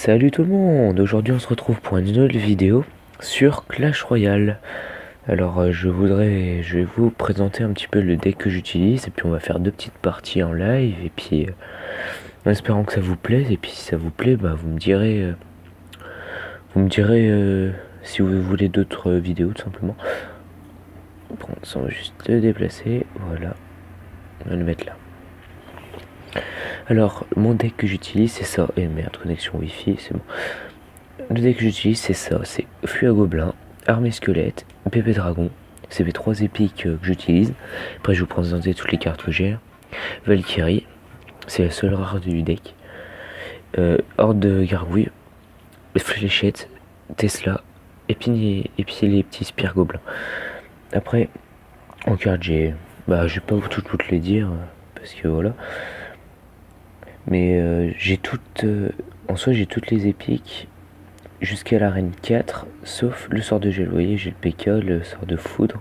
Salut tout le monde, aujourd'hui on se retrouve pour une nouvelle vidéo sur Clash Royale. Alors je vais vous présenter un petit peu le deck que j'utilise et puis on va faire 2 petites parties en live et puis en espérant que ça vous plaise. Et puis si ça vous plaît, bah, vous me direz si vous voulez d'autres vidéos tout simplement. Bon, ça on va juste le déplacer, voilà, on va le mettre là. Alors mon deck que j'utilise c'est ça, et merde, connexion wifi, c'est bon. Le deck que j'utilise c'est ça, c'est Flux à Gobelin, Armée Squelette, Bébé Dragon. C'est les 3 épiques que j'utilise. Après je vais vous présenter toutes les cartes que j'ai. Valkyrie, c'est la seule rare du deck. Horde de Gargouille, Fléchette, Tesla, et puis les petits spires gobelins. Après, en carte j'ai... Bah je vais pas toutes les dire, parce que voilà. Mais j'ai toutes... en soi j'ai toutes les épiques jusqu'à l'arène 4, sauf le sort de gel. Vous voyez, j'ai le PK, le sort de foudre,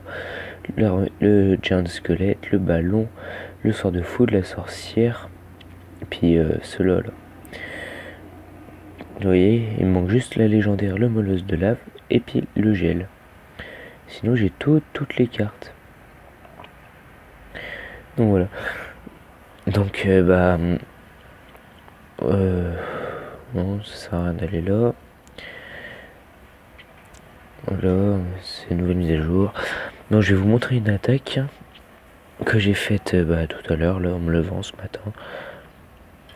le giant squelette, le ballon, le sort de foudre, la sorcière, et puis ceux-là. Là. Vous voyez, il me manque juste la légendaire, le molosse de lave, et puis le gel. Sinon, j'ai toutes les cartes. Donc voilà. Donc, non, ça sert à rien d'aller là. Voilà, c'est une nouvelle mise à jour. Non, je vais vous montrer une attaque que j'ai faite tout à l'heure, là, en me levant ce matin.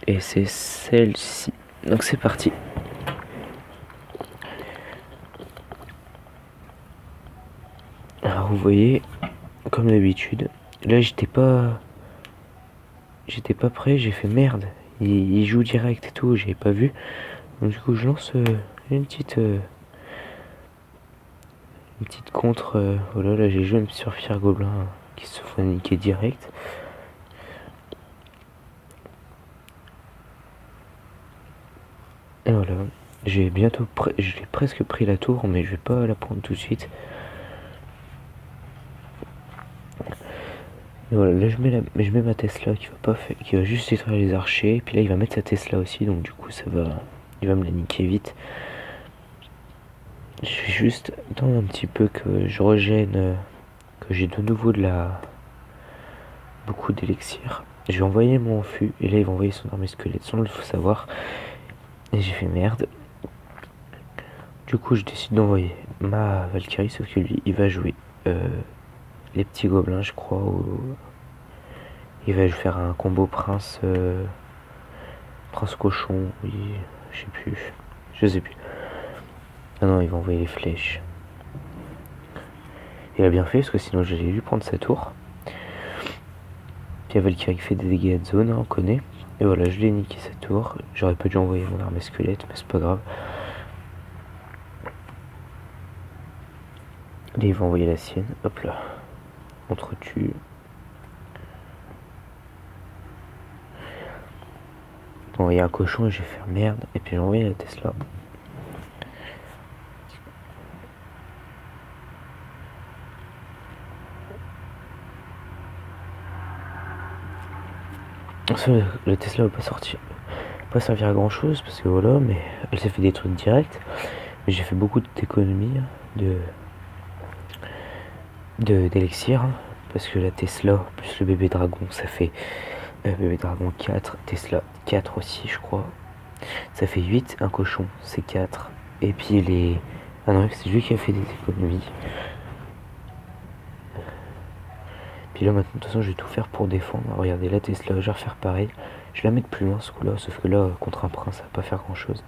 Et c'est celle-ci. Donc c'est parti. Alors vous voyez, comme d'habitude, là j'étais pas prêt, j'ai fait merde. Il joue direct et tout, j'avais pas vu. Donc du coup je lance une petite contre. Voilà, là j'ai joué un petit sur Gobelin qui se fait niquer direct. Et voilà, j'ai presque pris la tour, mais je vais pas la prendre tout de suite. Et voilà, là je mets ma Tesla qui va juste détruire les archers. Et puis là il va mettre sa Tesla aussi, donc du coup il va me la niquer vite. Je vais juste attendre un petit peu que je régène, que j'ai de nouveau beaucoup d'élixir. Je vais envoyer mon fût et là il va envoyer son armée squelette sans le savoir. Et j'ai fait merde. Du coup je décide d'envoyer ma Valkyrie, sauf que lui il va jouer les petits gobelins je crois. Il va faire un combo prince cochon, oui, je sais plus. Ah non, il va envoyer les flèches. Il a bien fait parce que sinon j'allais lui prendre sa tour. Puis il y a Valkyrie qui fait des dégâts de zone, hein, on connaît. Et voilà, je l'ai niqué sa tour. J'aurais pas dû envoyer mon armée squelette, mais c'est pas grave. Là il va envoyer la sienne, hop là. Entre-tu. J'ai envoyé un cochon et j'ai fait merde. Et puis j'ai envoyé la Tesla. Le Tesla va pas servir à grand chose parce que voilà, mais elle s'est fait des trucs directs. Mais j'ai fait beaucoup d'économies d'élixir parce que la Tesla plus le bébé dragon ça fait bébé dragon 4, Tesla 4 aussi je crois. Ça fait 8, un cochon c'est 4. Et puis ah non, c'est lui qui a fait des économies. Puis là maintenant de toute façon je vais tout faire pour défendre. Regardez la Tesla, je vais refaire pareil. Je vais la mettre plus loin ce coup là, sauf que là contre un prince ça va pas faire grand chose.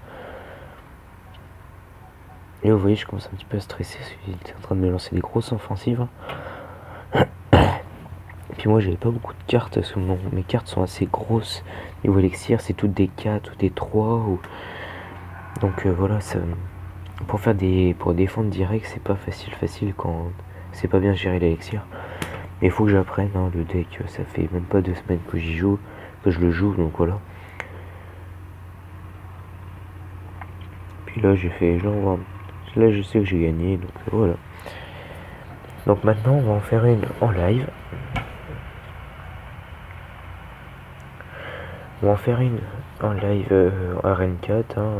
Et là vous voyez je commence un petit peu à stresser parce qu'il était en train de me lancer des grosses offensives. Puis moi j'avais pas beaucoup de cartes parce que mes cartes sont assez grosses. Niveau élixir c'est toutes des 4 ou des 3 donc voilà, pour défendre direct c'est pas facile quand c'est pas bien géré l'élixir. Mais il faut que j'apprenne, hein, le deck, ça fait même pas 2 semaines que je le joue, donc voilà. Puis là là je sais que j'ai gagné, donc voilà. Donc maintenant on va en faire une en live. On va en faire une en live Arène 4, hein,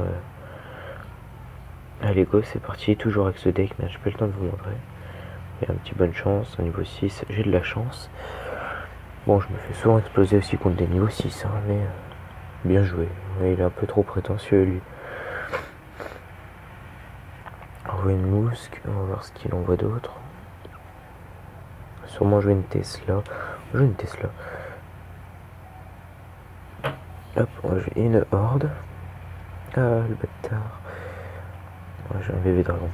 Allez go, c'est parti, toujours avec ce deck, mais j'ai pas le temps de vous montrer. Il y a un petit bonne chance, au niveau 6, j'ai de la chance. Bon, je me fais souvent exploser aussi contre des niveaux 6, hein, mais bien joué. Ouais, il est un peu trop prétentieux lui. Envoie une mousque, on va voir ce qu'il envoie d'autre. Sûrement jouer une Tesla. On va jouer une Tesla. Hop, on va jouer une horde. Ah, le bâtard. Ouais, j'ai un bébé dragon.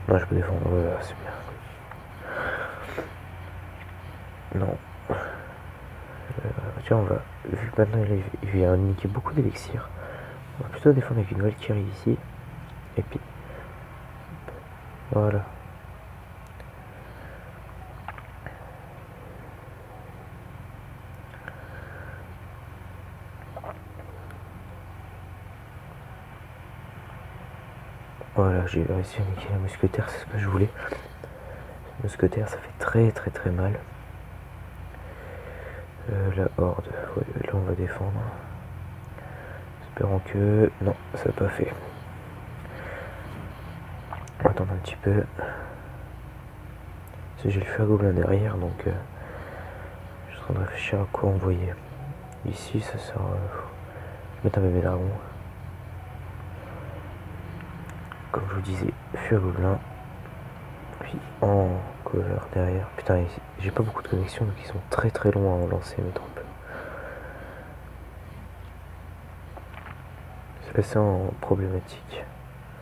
Non, je peux défendre. Voilà, c'est bien. Non. Tiens, on va. Vu que maintenant il vient niquer beaucoup d'élixir, on va plutôt défendre avec une Valkyrie ici. Et puis. Voilà. Voilà, j'ai réussi à niquer la mousquetaire, c'est ce que je voulais. Le mousquetaire, ça fait très très très mal. La horde, ouais, là on va défendre. Espérons que... Non, ça n'a pas fait. On va attendre un petit peu. J'ai le feu à gobelin derrière, donc je suis en train de réfléchir à quoi envoyer. Ici, ça sert à mettre un bébé dragon. Comme je vous disais, feu à gobelin. Puis en cover derrière. Putain, j'ai pas beaucoup de connexions, donc ils sont très très longs à lancer mes troupes. C'est assez problématique.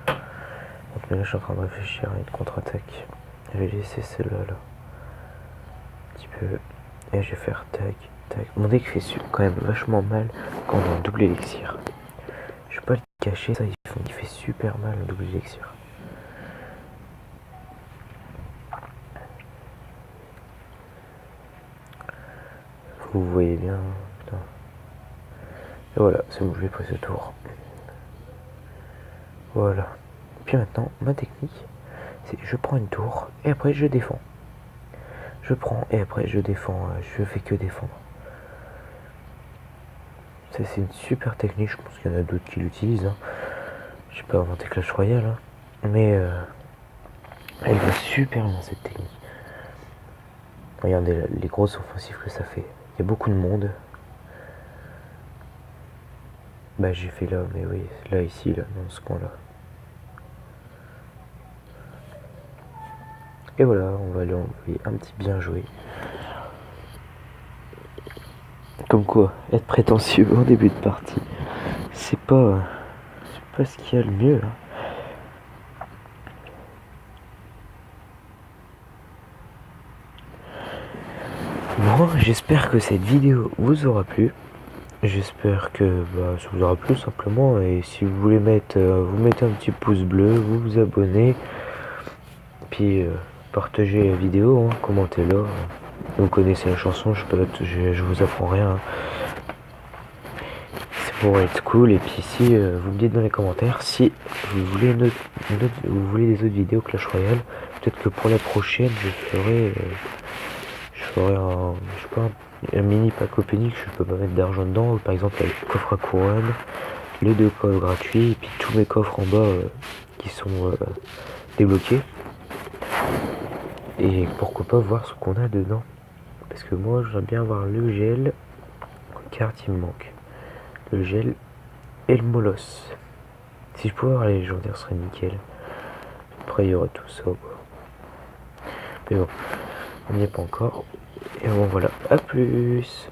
Donc, mais là, je suis en train de réfléchir à une contre-attaque. Je vais laisser celle-là, là. Un petit peu. Et je vais faire tac, tac. Mon deck fait quand même vachement mal quand on a un double élixir. Je vais pas le cacher, ça, il fait super mal un double élixir. Vous voyez bien, putain. Et voilà, c'est bon, je vais passer ce tour. Voilà. Puis maintenant, ma technique, c'est je prends une tour et après je défends. Je prends et après je défends, je fais que défendre. Ça, c'est une super technique, je pense qu'il y en a d'autres qui l'utilisent. Hein. J'ai pas inventé Clash Royale, hein. Mais elle va super bien cette technique. Regardez les grosses offensives que ça fait. Il y a beaucoup de monde. Bah j'ai fait là, mais oui, là ici, là, dans ce coin-là. Et voilà, on va lui envoyer un petit bien joué. Comme quoi, être prétentieux au début de partie, c'est pas ce qu'il y a le mieux. Hein. Bon, j'espère que cette vidéo vous aura plu. J'espère que ça vous aura plu simplement. Et si vous voulez mettre, vous mettez un petit pouce bleu, vous vous abonnez, puis partagez la vidéo, hein, commentez-la. Vous connaissez la chanson, je vous apprends rien. Hein. C'est pour être cool. Et puis si vous me dites dans les commentaires si vous voulez vous voulez des autres vidéos Clash Royale, peut-être que pour la prochaine je ferai je sais pas, un mini pack opening, je peux pas mettre d'argent dedans, par exemple le coffre à couronne, les 2 coffres gratuits, et puis tous mes coffres en bas qui sont débloqués. Et pourquoi pas voir ce qu'on a dedans. Parce que moi j'aime bien avoir le gel, carte il me manque. Le gel et le molosse. Si je pouvais avoir les légendaires ce serait nickel. Après il y aurait tout ça quoi. Mais bon, on n'y est pas encore. Et bon voilà, à plus.